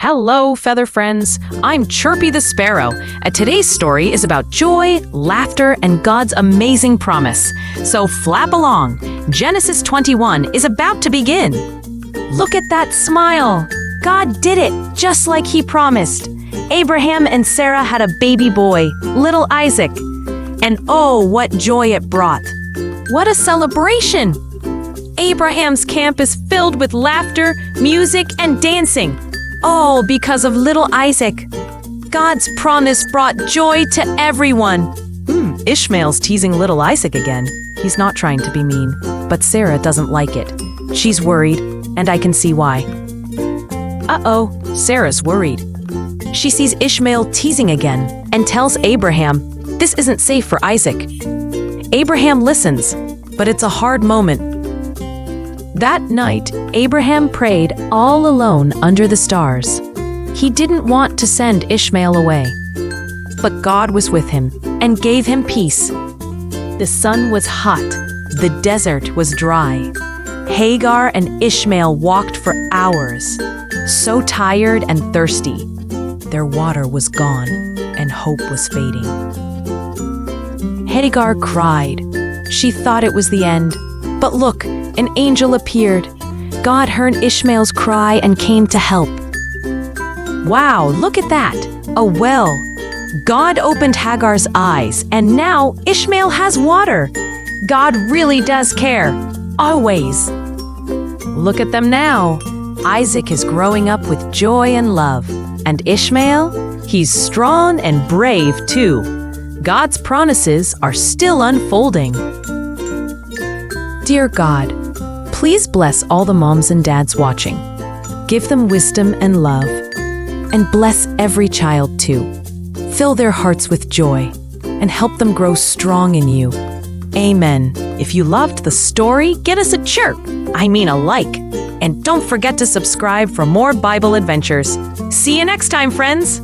Hello, feather friends. I'm Chirpy the Sparrow, and today's story is about joy, laughter, and God's amazing promise. So flap along. Genesis 21 is about to begin. Look at that smile. God did it, just like He promised. Abraham and Sarah had a baby boy, little Isaac. And oh, what joy it brought. What a celebration! Abraham's camp is filled with laughter, music, and dancing. All because of little Isaac. God's promise brought joy to everyone. Ishmael's teasing little Isaac again. He's not trying to be mean, but Sarah doesn't like it. She's worried, and I can see why. Uh-oh, Sarah's worried. She sees Ishmael teasing again and tells Abraham, this isn't safe for Isaac. Abraham listens, but it's a hard moment. That night, Abraham prayed all alone under the stars. He didn't want to send Ishmael away. But God was with him and gave him peace. The sun was hot. The desert was dry. Hagar and Ishmael walked for hours, so tired and thirsty. Their water was gone and hope was fading. Hagar cried. She thought it was the end. But look, an angel appeared. God heard Ishmael's cry and came to help. Wow, look at that! A well. God opened Hagar's eyes, and now Ishmael has water. God really does care. Always. Look at them now. Isaac is growing up with joy and love. And Ishmael? He's strong and brave too. God's promises are still unfolding. Dear God, please bless all the moms and dads watching. Give them wisdom and love. And bless every child too. Fill their hearts with joy and help them grow strong in you. Amen. If you loved the story, get us a chirp. I mean a like. And don't forget to subscribe for more Bible adventures. See you next time, friends.